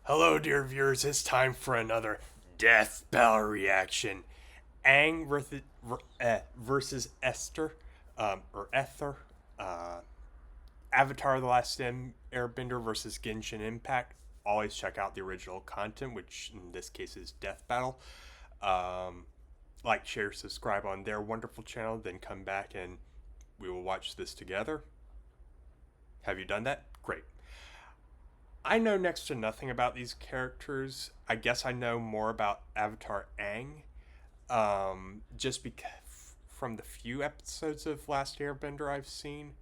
Hello, dear viewers. It's time for another Death Bell reaction. Aang versus Esther, or Aether. Avatar: The Last Airbender versus Genshin Impact. Always check out the original content, which in this case is Death Battle. Like, share, subscribe on their wonderful channel. Then come back and we will watch this together. Have you done that? Great. I know next to nothing about these characters. I guess I know more about Avatar Aang, just because from the few episodes of Last Airbender I've seen.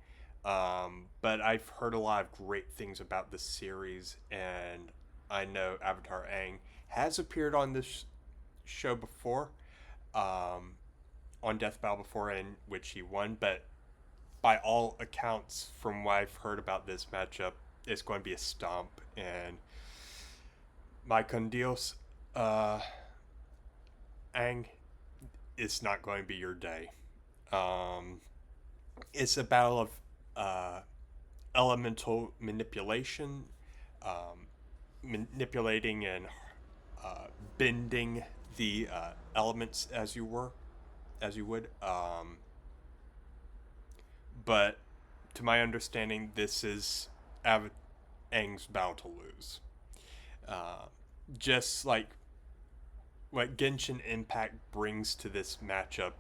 But I've heard a lot of great things about this series, and I know Avatar Aang has appeared on this show before, on Death Battle before, in which he won. But by all accounts, from what I've heard about this matchup, it's going to be a stomp, and my con Dios, Aang, it's not going to be your day. It's a battle of elemental manipulation, manipulating and bending the elements as you would. But to my understanding, this is Aang's battle to lose. Just like what Genshin Impact brings to this matchup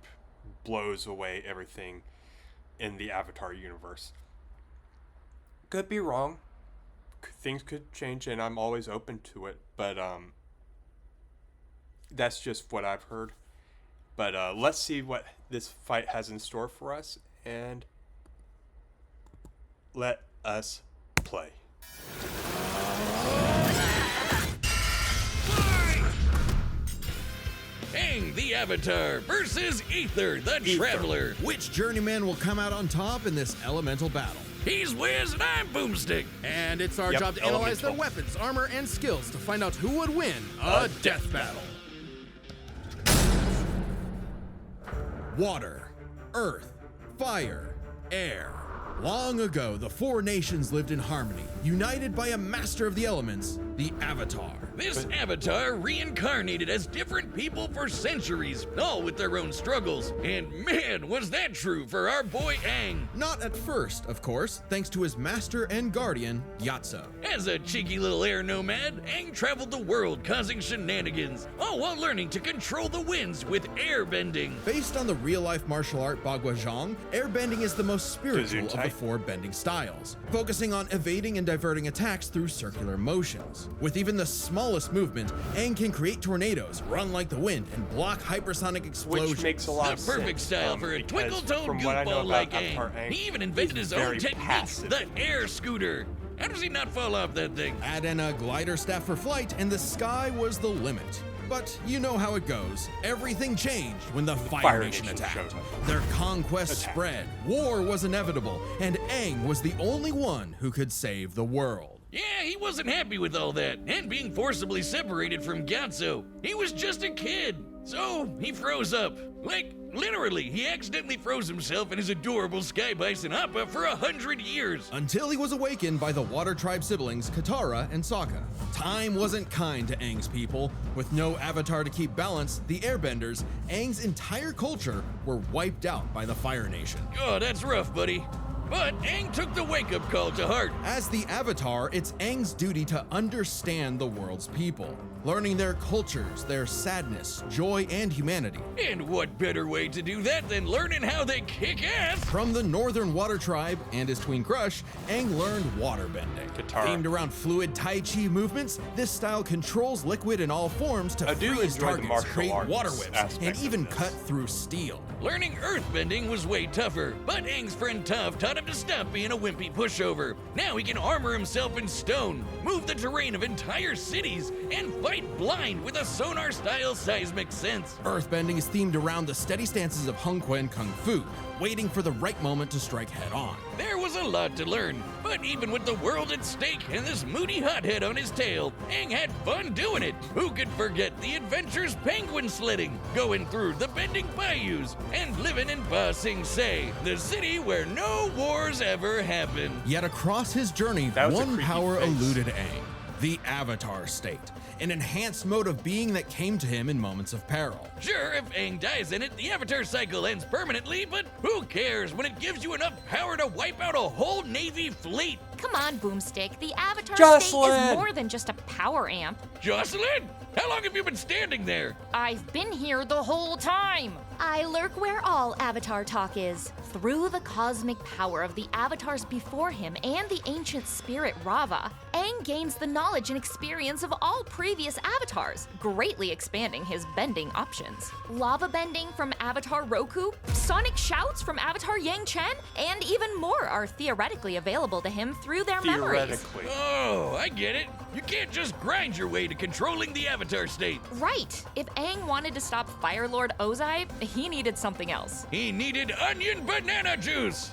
blows away everything in the Avatar universe. Could be wrong. Things could change, and I'm always open to it. But that's just what I've heard. But let's see what this fight has in store for us, and let us play. Aang the Avatar versus Aether the Traveler. Which journeyman will come out on top in this elemental battle? He's Wiz and I'm Boomstick. And it's our job to analyze their weapons, armor, and skills to find out who would win a death battle. Water, earth, fire, air. Long ago, the four nations lived in harmony, united by a master of the elements, the Avatar. This Avatar reincarnated as different people for centuries, all with their own struggles. And man, was that true for our boy Aang. Not at first, of course, thanks to his master and guardian, Yatso. As a cheeky little air nomad, Aang traveled the world causing shenanigans, all while learning to control the winds with airbending. Based on the real-life martial art Bagua Zhang, airbending is the most spiritual of the four bending styles, focusing on evading and diverting attacks through circular motions. With even the smallest movement, Aang can create tornadoes, run like the wind, and block hypersonic explosions. Which makes a lot of The sense. perfect style for a twinkle-toed goofball like Aang. He even invented his own technique, the air scooter. How does he not fall off that thing? Add in a glider staff for flight, and the sky was the limit. But you know how it goes. Everything changed when the Fire Nation attacked. Their conquest spread, war was inevitable, and Aang was the only one who could save the world. Yeah, he wasn't happy with all that, and being forcibly separated from Gyatso. He was just a kid, so he froze up. Like, literally, he accidentally froze himself and his adorable Sky Bison Appa for 100 years. Until he was awakened by the Water Tribe siblings Katara and Sokka. Time wasn't kind to Aang's people. With no Avatar to keep balance, the Airbenders, Aang's entire culture, were wiped out by the Fire Nation. Oh, that's rough, buddy. But Aang took the wake-up call to heart. As the Avatar, it's Aang's duty to understand the world's people, learning their cultures, their sadness, joy, and humanity. And what better way to do that than learning how they kick ass? From the Northern Water Tribe and his twin crush, Aang learned waterbending. Themed around fluid Tai Chi movements, this style controls liquid in all forms to freeze targets, create water whips, and even cut through steel. Learning earthbending was way tougher, but Aang's friend Toph taught him to stop being a wimpy pushover. Now he can armor himself in stone, move the terrain of entire cities, and fight blind with a sonar-style seismic sense. Earthbending is themed around the steady stances of Hung Quan Kung Fu, waiting for the right moment to strike head-on. There was a lot to learn, but even with the world at stake and this moody hothead on his tail, Aang had fun doing it. Who could forget the adventures penguin sledding, going through the bending bayous, and living in Ba Sing Se, the city where no wars ever happened. Yet across his journey, one power eluded Aang. the Avatar state, an enhanced mode of being that came to him in moments of peril. Sure, if Aang dies in it, the Avatar cycle ends permanently, but who cares when it gives you enough power to wipe out a whole Navy fleet? Come on, Boomstick. The Avatar state Jocelyn! is more than just a power amp. Jocelyn? How long have you been standing there? I've been here the whole time. I lurk where all Avatar talk is. Through the cosmic power of the Avatars before him and the ancient spirit Rava, Aang gains the knowledge and experience of all previous Avatars, greatly expanding his bending options. Lava bending from Avatar Roku, sonic shouts from Avatar Yang Chen, and even more are theoretically available to him through their memories. Theoretically. Oh, I get it. You can't just grind your way to controlling the Avatar state. Right. If Aang wanted to stop Fire Lord Ozai, he needed something else. He needed onion banana juice.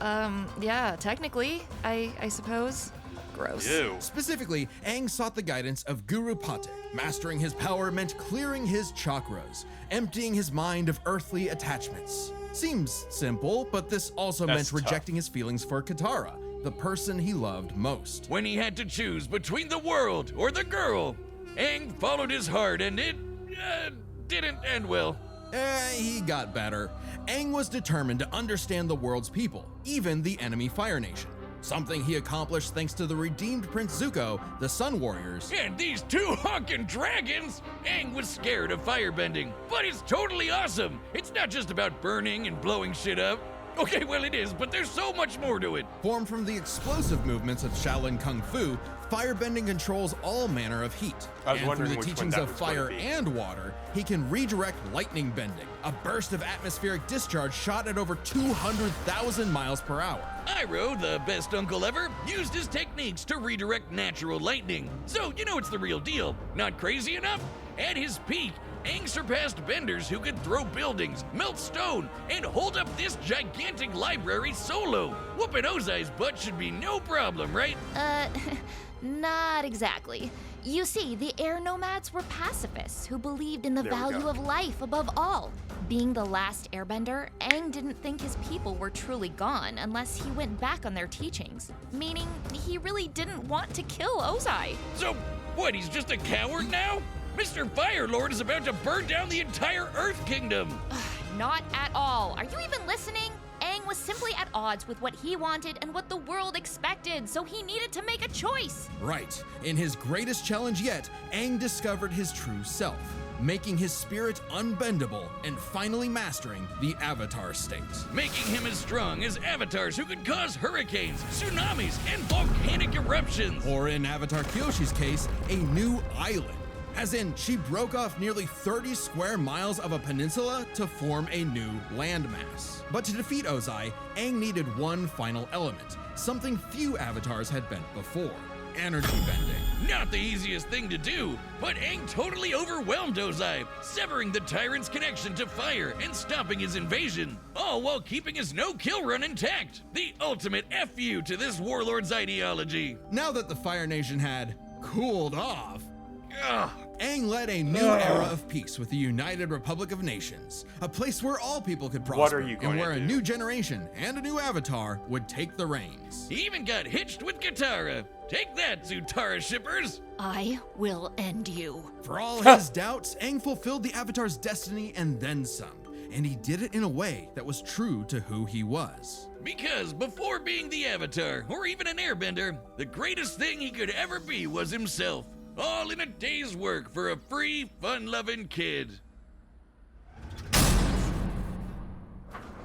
Yeah, technically, I suppose. Gross. Ew. Specifically, Aang sought the guidance of Guru Patek. Mastering his power meant clearing his chakras, emptying his mind of earthly attachments. Seems simple, but this also That's meant tough. rejecting his feelings for Katara, the person he loved most. When he had to choose between the world or the girl, Aang followed his heart and it didn't end well. He got better. Aang was determined to understand the world's people, even the enemy Fire Nation. Something he accomplished thanks to the redeemed Prince Zuko, the Sun Warriors, And these two honkin' dragons! Aang was scared of firebending, but it's totally awesome! It's not just about burning and blowing shit up. Okay, well it is, but there's so much more to it. formed from the explosive movements of Shaolin Kung Fu. Firebending controls all manner of heat. I was And through wondering the which one teachings that of was gonna fire be. and water, he can redirect lightning bending, a burst of atmospheric discharge shot at over 200,000 miles per hour. Iroh, the best uncle ever, used his techniques to redirect natural lightning. So, you know it's the real deal. Not crazy enough? At his peak, Aang surpassed benders who could throw buildings, melt stone, and hold up this gigantic library solo. Whooping Ozai's butt should be no problem, right? Not exactly. You see, the air nomads were pacifists who believed in the There we value go. of life above all. Being the last airbender, Aang didn't think his people were truly gone unless he went back on their teachings, meaning he really didn't want to kill Ozai. So, what, he's just a coward now? Mr. Fire Lord is about to burn down the entire Earth Kingdom. Not at all. Are you even listening? Aang was simply at odds with what he wanted and what the world expected, so he needed to make a choice. Right. In his greatest challenge yet, Aang discovered his true self, making his spirit unbendable and finally mastering the Avatar state. Making him as strong as avatars who could cause hurricanes, tsunamis, and volcanic eruptions. Or in Avatar Kyoshi's case, a new island. As in, she broke off nearly 30 square miles of a peninsula to form a new landmass. But to defeat Ozai, Aang needed one final element, something few avatars had bent before: energy bending. Not the easiest thing to do, but Aang totally overwhelmed Ozai, severing the tyrant's connection to fire and stopping his invasion, all while keeping his no-kill run intact. The ultimate FU to this warlord's ideology. Now that the Fire Nation had cooled off, Ugh. Aang led a new era of peace with the United Republic of Nations, a place where all people could prosper, What are you going and to where a do? new generation and a new avatar would take the reins. He even got hitched with Katara. Take that, Zutara shippers! I will end you. For all his doubts, Aang fulfilled the Avatar's destiny and then some, and he did it in a way that was true to who he was. Because before being the Avatar, or even an airbender, the greatest thing he could ever be was himself. All in a day's work for a free, fun-loving kid.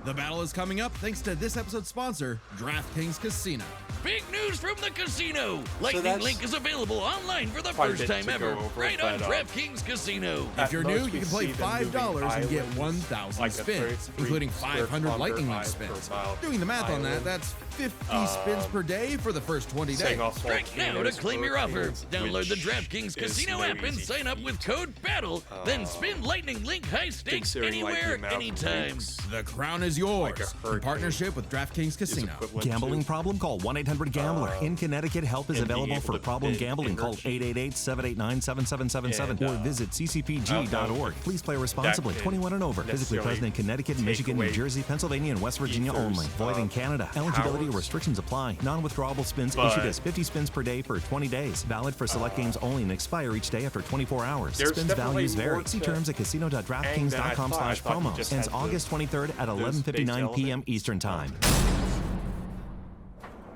The battle is coming up thanks to this episode's sponsor, DraftKings Casino. Big news from the casino! Lightning that's Link is available online for the quite a first bit time to ever, go over, right on but, DraftKings Casino. If you're new, most you we can play see them moving $5 and get islands 1,000 like a spins, 33 including square 500 Lightning Link kilometer spins. per mile Doing the math on that, island. that's 50 spins per day for the first 20 days. Setting off Strike now to volcanoes, claim your offer. hurricanes, Download the which DraftKings is Casino no app and easy sign up with feat. code BATTLE. Then spin Lightning Link high stakes Considering, like, the anywhere, amount of anytime. links The crown is yours Like a in hurricane partnership with DraftKings is Casino. equivalent Gambling to problem? Call 1-800 Gambler. In Connecticut, help is And being available able for to problem bid gambling. Call energy. 888-789-7777 or visit ccpg.org. Please play responsibly. that 21 and over. Physically necessarily present in Connecticut, take Michigan, New away Jersey, Pennsylvania, and West Virginia Aether's, only. Void in Canada. Eligibility powers. restrictions apply. Non-withdrawable spins But- issued as 50 spins per day for 20 days. Valid for select games only and expire each day after 24 hours. There's Spins definitely values vary. more See to terms at Aang than I casino.draftkings.com/promo. thought. I thought you just Ends had the- August 23rd at those 11:59 base p.m. Eastern Time.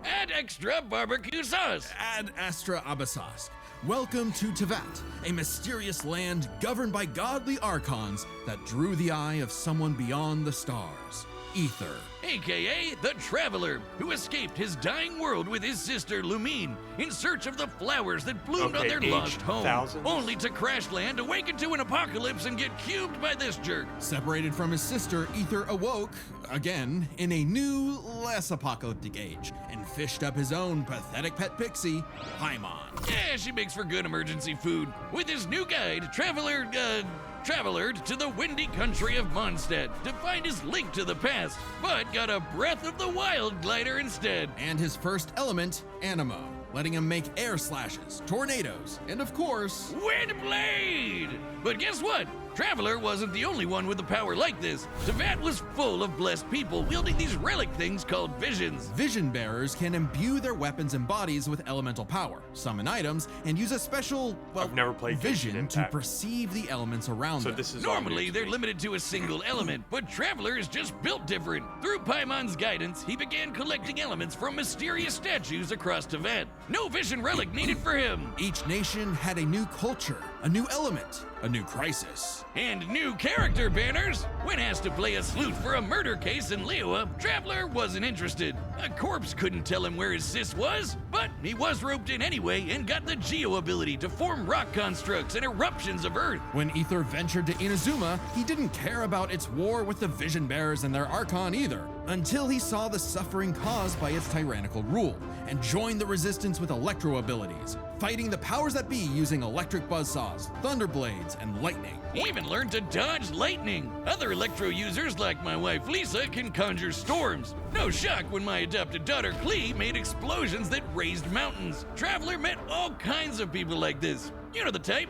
Add extra barbecue sauce. Ad Astra Abyssosque. Welcome to Tevat, a mysterious land governed by godly archons that drew the eye of someone beyond the stars. Aether. AKA the Traveler, who escaped his dying world with his sister Lumine in search of the flowers that bloomed on Okay, their age lost home, thousands. only to crash land, awaken to an apocalypse, and get cubed by this jerk. Separated from his sister, Aether awoke, again, in a new, less apocalyptic age, and fished up his own pathetic pet pixie, Paimon. Yeah, she makes for good emergency food. With his new guide, Traveler to the windy country of Mondstadt to find his link to the past, but got a Breath of the Wild glider instead. And his first element, Animo, letting him make air slashes, tornadoes, and of course, Windblade! But guess what? Traveler wasn't the only one with a power like this. Tevat was full of blessed people wielding these relic things called visions. vision bearers can imbue their weapons and bodies with elemental power, summon items, and use a special, well, I've never played Genshin vision to Impact. perceive the elements around So them. this is all Normally, new to they're me. limited to a single element, but Traveler is just built different. Through Paimon's guidance, he began collecting elements from mysterious statues across Tevat. No vision relic needed for him. Each nation had a new culture, a new element, a new crisis. And new character banners. When asked to play a sleuth for a murder case in Liyue, Traveler wasn't interested. A corpse couldn't tell him where his sis was, but he was roped in anyway and got the Geo ability to form rock constructs and eruptions of Earth. When Aether ventured to Inazuma, he didn't care about its war with the vision bearers and their archon either, until he saw the suffering caused by its tyrannical rule, and joined the resistance with electro abilities, fighting the powers that be using electric buzzsaws, thunderblades, and lightning. He even learned to dodge lightning. Other Electro users, like my wife Lisa, can conjure storms. No shock when my adopted daughter Klee made explosions that raised mountains. Traveler met all kinds of people like this. You know the type.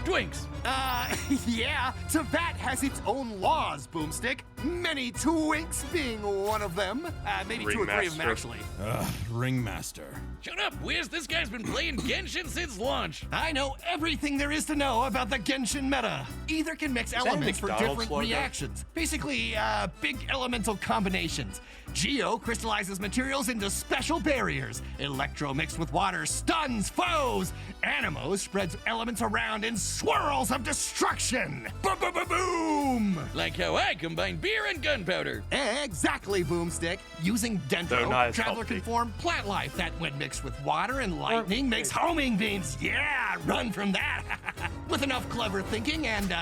Twinks. Yeah, Tevat has its own laws, Boomstick. Many twinks being one of them. Maybe two or three of them, Ringmaster. actually. Ringmaster. Shut up, Wiz. This guy's been playing Genshin since launch. I know everything there is to know about the Genshin meta. Either can mix that a elements for McDonald's different logo? reactions. Basically, big elemental combinations. Geo crystallizes materials into special barriers. Electro mixed with water stuns foes. Animo spreads elements around in swirls of destruction. Boom! Like how I combine beer and gunpowder. Exactly, Boomstick. Using Though Dendro, not as Traveler healthy. can form plant life that, when mixed with water and lightning, makes homing beams. Yeah, run from that. With enough clever thinking and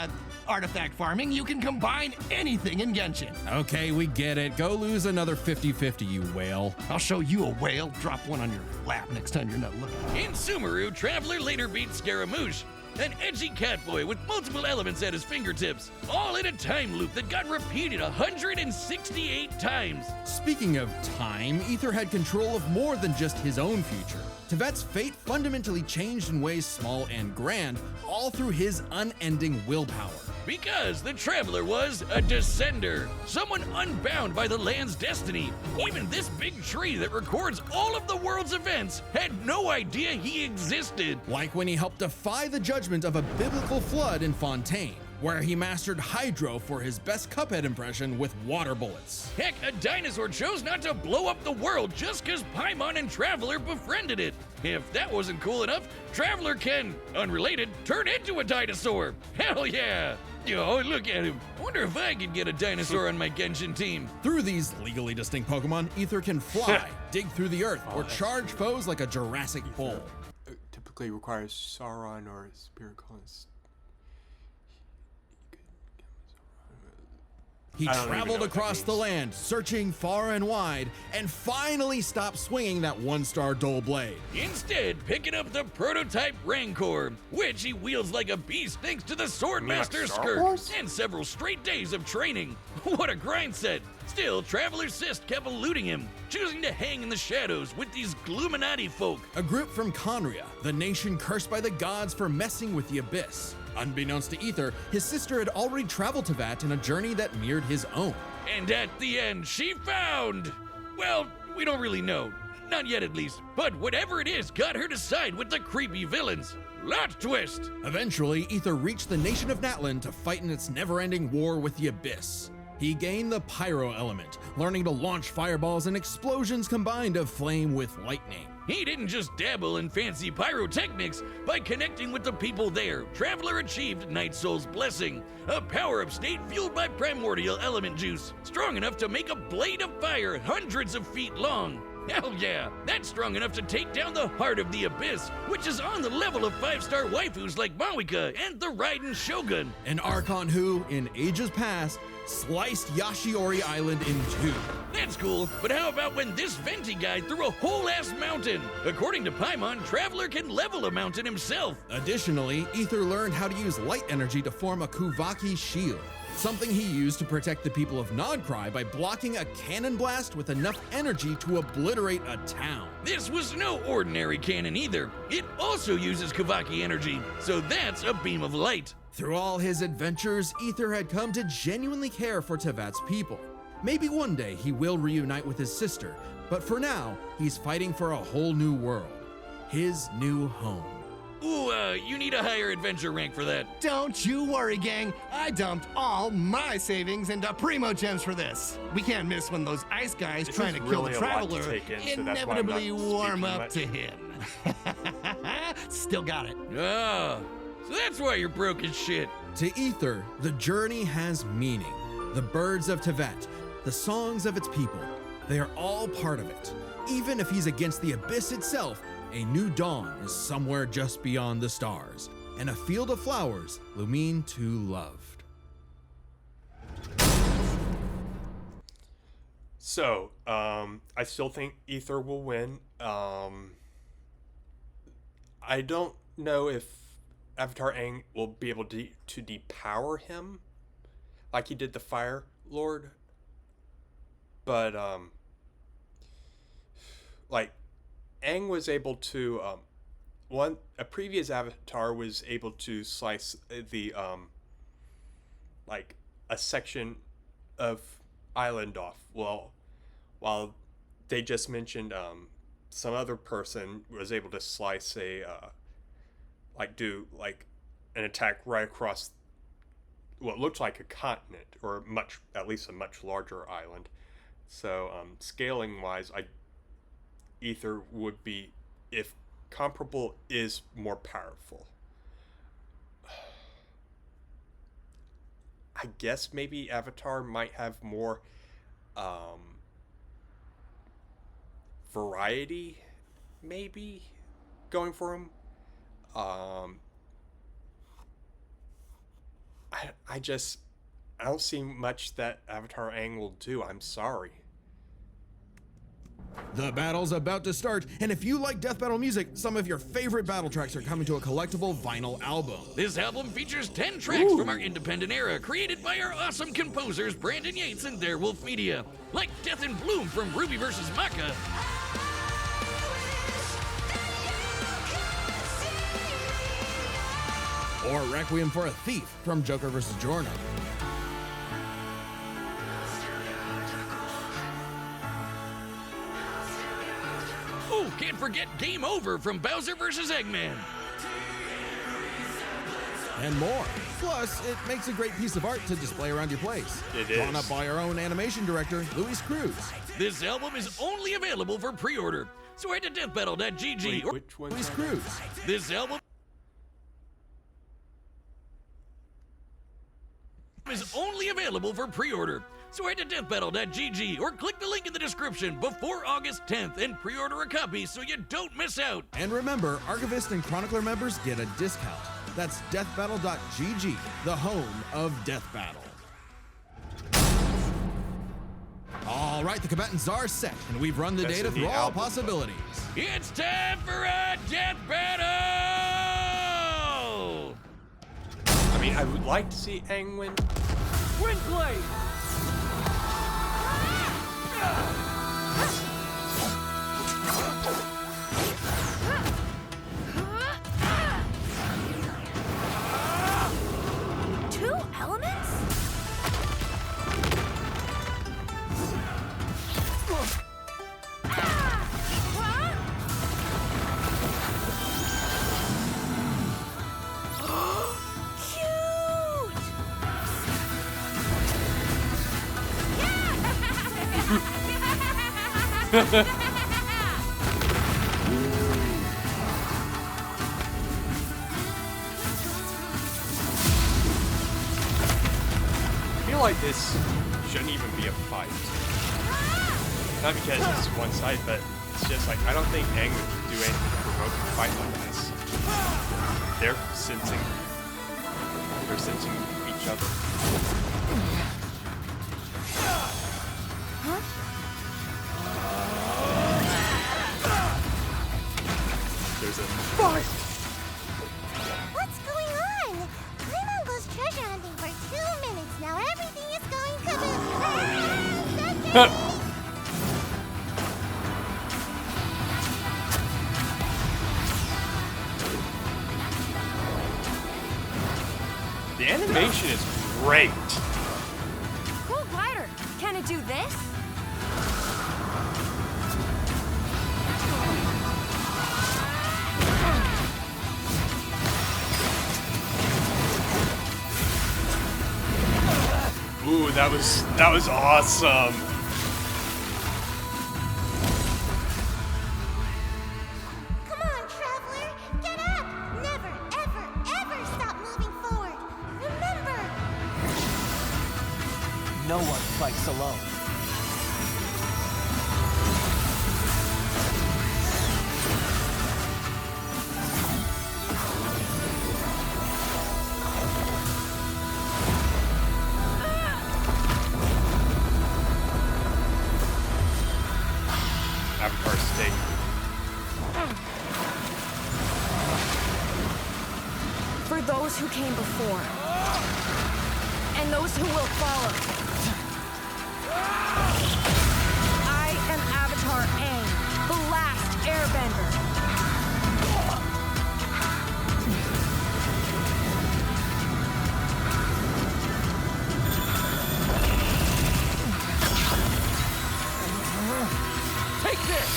artifact farming, you can combine anything in Genshin. Okay, we get it. Go lose another 50-50, you whale. I'll show you a whale. Drop one on your lap next time you're not looking. In Sumeru, Traveler later beat Scaramouche, an edgy catboy with multiple elements at his fingertips, all in a time loop that got repeated 168 times. Speaking of time, Aether had control of more than just his own future. Tevat's fate fundamentally changed in ways small and grand, all through his unending willpower. Because the Traveler was a descender, someone unbound by the land's destiny. Even this big tree that records all of the world's events had no idea he existed. Like when he helped defy the judgment of a biblical flood in Fontaine, where he mastered Hydro for his best Cuphead impression with water bullets. Heck, a dinosaur chose not to blow up the world just because Paimon and Traveler befriended it. If that wasn't cool enough, Traveler can, unrelated, turn into a dinosaur. Hell yeah! Yo, look at him. Wonder if I could get a dinosaur on my Genshin team. Through these legally distinct Pokemon, Aether can fly, dig through the earth, or charge foes like a Jurassic bull. Typically requires Sauron or Spirit Colors. He I don't even know traveled what that across the means. land, searching far and wide, and finally stopped swinging that one-star dull blade. Instead, picking up the prototype Rancor, which he wields like a beast thanks to the Swordmaster like Star skirt Wars? and several straight days of training. What a grind set! Still, Traveler Sist kept eluding him, choosing to hang in the shadows with these Gluminati folk. A group from Conria, the nation cursed by the gods for messing with the Abyss. Unbeknownst to Aether, his sister had already traveled to Vat in a journey that mirrored his own. And at the end, she found... Well, we don't really know. Not yet, at least. But whatever it is got her to side with the creepy villains. Lot twist! Eventually, Aether reached the nation of Natlan to fight in its never-ending war with the Abyss. He gained the Pyro element, learning to launch fireballs and explosions combined of flame with lightning. He didn't just dabble in fancy pyrotechnics. By connecting with the people there, Traveler achieved Night Soul's Blessing, a power-up state fueled by primordial element juice, strong enough to make a blade of fire hundreds of feet long. Hell yeah, that's strong enough to take down the heart of the Abyss, which is on the level of 5-star waifus like Mawika and the Raiden Shogun. An Archon who, in ages past, sliced Yashiori Island in two. That's cool, but how about when this Venti guy threw a whole-ass mountain? According to Paimon, Traveler can level a mountain himself. Additionally, Aether learned how to use light energy to form a Kuvaki shield, something he used to protect the people of Nodcry by blocking a cannon blast with enough energy to obliterate a town. This was no ordinary cannon either. It also uses Kavaki energy, so that's a beam of light. Through all his adventures, Aether had come to genuinely care for Tevat's people. Maybe one day he will reunite with his sister, but for now, he's fighting for a whole new world. His new home. Ooh, you need a higher adventure rank for that. Don't you worry, gang. I dumped all my savings into Primo Gems for this. We can't miss when those ice guys This trying is to kill really the a lot to Traveler take in, so that's why I'm not inevitably warm speaking up much. to him. Still got it. Ah, so that's why you're broke as shit. To Aether, the journey has meaning. The birds of Tevat, the songs of its people, they are all part of it. Even if he's against the Abyss itself, a new dawn is somewhere just beyond the stars, and a field of flowers Lumine too loved. So, I still think Aether will win. I don't know if Avatar Aang will be able to depower him like he did the Fire Lord. But, like, Aang was able to, a previous Avatar was able to slice the, like, a section of island off. Well, while they just mentioned, some other person was able to slice a, do, like, an attack right across what looked like a continent, or at least a much larger island. So, scaling-wise, Aether would be, if comparable, is more powerful. I guess maybe Avatar might have more variety, maybe, going for him. I don't see much that Avatar Aang will do. I'm sorry. The battle's about to start, and if you like death battle music, some of your favorite battle tracks are coming to a collectible vinyl album. This album features 10 tracks from our independent era, created by our awesome composers Brandon Yates and Darewolf Media, like Death in Bloom from Ruby vs. Maka, Or Requiem for a Thief from Joker vs. Giorno. Oh, can't forget Game Over from Bowser vs. Eggman. And more. Plus, it makes a great piece of art to display around your place. It Drawn is. up by our own animation director, Luis Cruz. This album is only available for pre-order, so head to deathbattle.gg Wait, or which one? Luis Cruz. this album is only available for pre-order. So head to deathbattle.gg or click the link in the description before August 10th and pre-order a copy so you don't miss out. And remember, Archivist and Chronicler members get a discount. That's deathbattle.gg, the home of Death Battle. All right, the combatants are set, and we've run the That's data in the through all album, but- possibilities. It's time for a death battle! I mean, I would like to see Aang win. Windblade! 2 elements? Cute! I feel like this shouldn't even be a fight. Not because it's one side, but it's just like I don't think Aang would do anything to provoke a fight like this. They're sensing each other. There's a fight. What's going on? I'm on Ghost treasure hunting for 2 minutes now. Everything is going kaboom. The animation is great. Cool glider. Can it do this? Ooh, that was awesome. Come on, traveler. Get up. Never, ever, ever stop moving forward. Remember. No one fights alone. Avatar State. For those who came before, and those who will follow. I am Avatar Aang, the last airbender. Take this!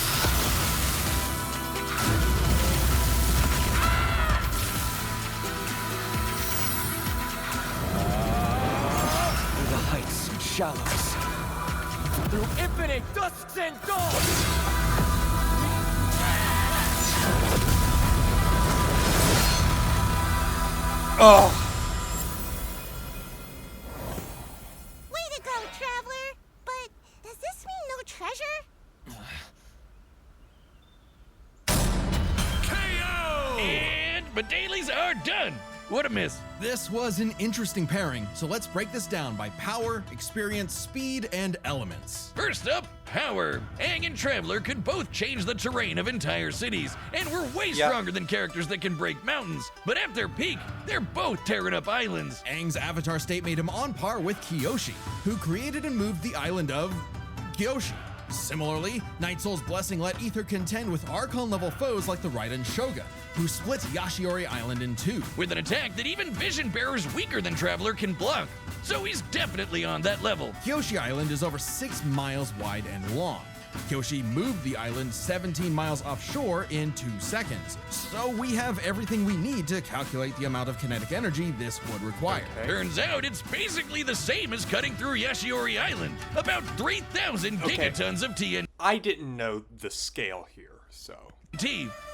Through the heights and shallows. Through infinite dusks and dawns! Oh, Way to go, traveler. But does this mean no treasure? And my dailies are done! What a miss. This was an interesting pairing, so let's break this down by power, experience, speed, and elements. First up, power. Aang and Traveler could both change the terrain of entire cities, and were way Yep. stronger than characters that can break mountains. But at their peak, they're both tearing up islands. Aang's avatar state made him on par with Kyoshi, who created and moved the island of Kyoshi. Similarly, Night Soul's blessing let Aether contend with Archon-level foes like the Raiden Shogun, who split Yashiori Island in two. With an attack that even Vision Bearers weaker than Traveler can block. So he's definitely on that level. Kyoshi Island is over 6 miles wide and long. Kyoshi moved the island 17 miles offshore in 2 seconds, so we have everything we need to calculate the amount of kinetic energy this would require. Okay. Turns out it's basically the same as cutting through Yashiori Island. About 3,000 Okay. gigatons of TNT. I didn't know the scale here, so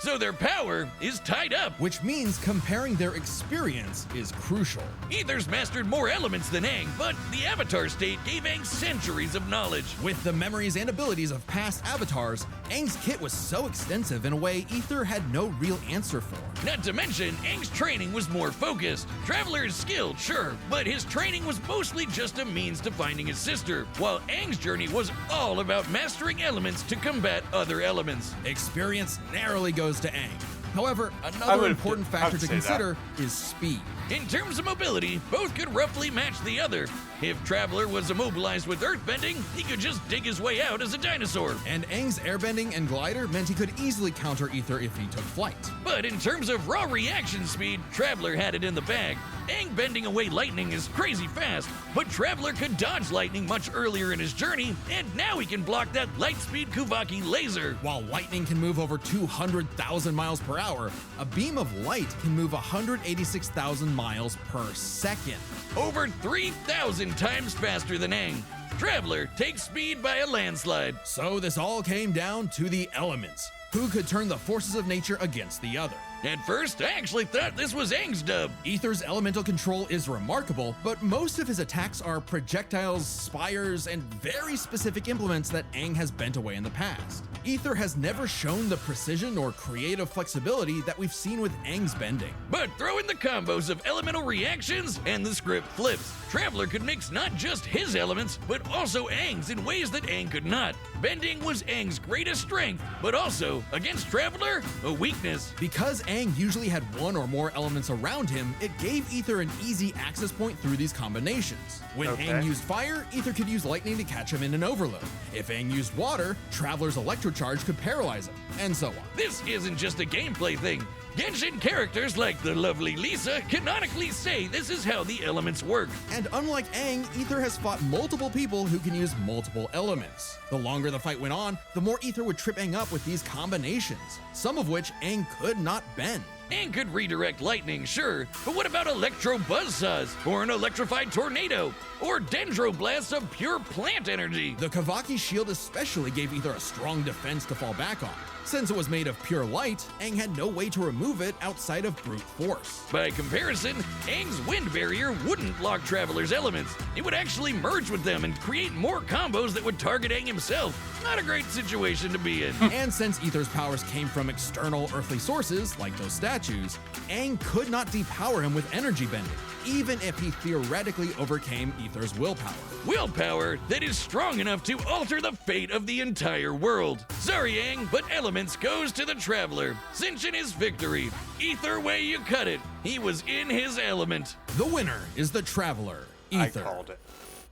so their power is tied up. which means comparing their experience is crucial. Aether's mastered more elements than Aang, but the Avatar state gave Aang centuries of knowledge. With the memories and abilities of past avatars, Aang's kit was so extensive in a way Aether had no real answer for. Not to mention, Aang's training was more focused. Traveler is skilled, sure, but his training was mostly just a means to finding his sister, while Aang's journey was all about mastering elements to combat other elements. Experience narrowly goes to Aang. However, another important factor to consider is speed. In terms of mobility, both could roughly match the other. If Traveler was immobilized with earthbending, he could just dig his way out as a dinosaur. And Aang's airbending and glider meant he could easily counter Aether if he took flight. But in terms of raw reaction speed, Traveler had it in the bag. Aang bending away lightning is crazy fast, but Traveler could dodge lightning much earlier in his journey, and now he can block that light-speed Kuvaki laser. While lightning can move over 200,000 miles per hour, a beam of light can move 186,000 miles per second. Over 3,000 times faster than Aang. Traveler takes speed by a landslide. So this all came down to the elements. Who could turn the forces of nature against the other? At first, I actually thought this was Aang's dub. Aether's elemental control is remarkable, but most of his attacks are projectiles, spires, and very specific implements that Aang has bent away in the past. Aether has never shown the precision or creative flexibility that we've seen with Aang's bending. But throw in the combos of elemental reactions and the script flips. Traveler could mix not just his elements, but also Aang's in ways that Aang could not. Bending was Aang's greatest strength, but also, against Traveler, a weakness. Because Aang usually had one or more elements around him, it gave Aether an easy access point through these combinations. When Aang used fire, Aether could use lightning to catch him in an overload. If Aang used water, Traveler's electrocharge could paralyze him, and so on. This isn't just a gameplay thing. Genshin characters like the lovely Lisa canonically say this is how the elements work. And unlike Aang, Aether has fought multiple people who can use multiple elements. The longer the fight went on, the more Aether would trip Aang up with these combinations, some of which Aang could not bend. Aang could redirect lightning, sure, but what about electro buzzsaws, or an electrified tornado, or dendroblasts of pure plant energy? The Kavaki shield especially gave Aether a strong defense to fall back on. Since it was made of pure light, Aang had no way to remove it outside of brute force. By comparison, Aang's wind barrier wouldn't block Traveler's elements. It would actually merge with them and create more combos that would target Aang himself. Not a great situation to be in. And since Aether's powers came from external earthly sources, like those statues, Aang could not depower him with energy bending, even if he theoretically overcame Aether's willpower. Willpower that is strong enough to alter the fate of the entire world. Sorry, Aang, but elements goes to the Traveler. Cinching his victory. Either way you cut it, he was in his element. The winner is the Traveler, Aether. I called it.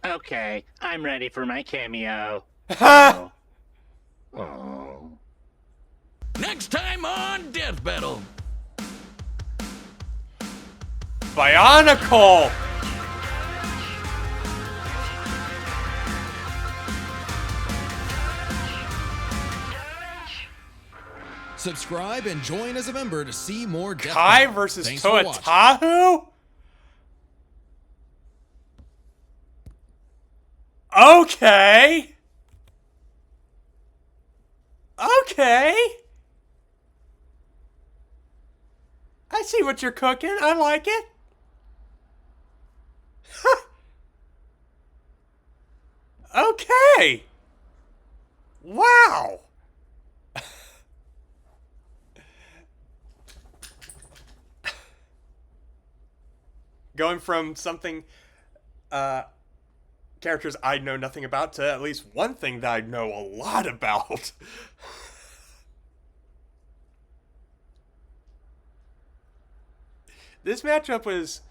Okay, I'm ready for my cameo. Ha! Oh. Next time on Death Battle. Bionicle! Subscribe and join as a member to see more Death Kai Battle. versus Thanks for watching. Toatahu? Okay. Okay. I see what you're cooking. I like it. Okay. Wow. Going from something, characters I know nothing about to at least one thing that I know a lot about. This matchup was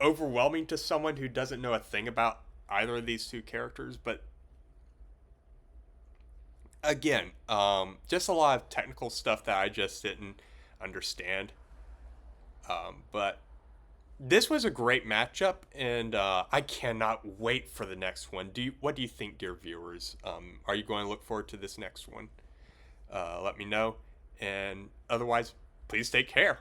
overwhelming to someone who doesn't know a thing about either of these two characters, but again, just a lot of technical stuff that I just didn't understand. But this was a great matchup, and I cannot wait for the next one. What do you think, dear viewers? Are you going to look forward to this next one? Let me know, and otherwise, please take care.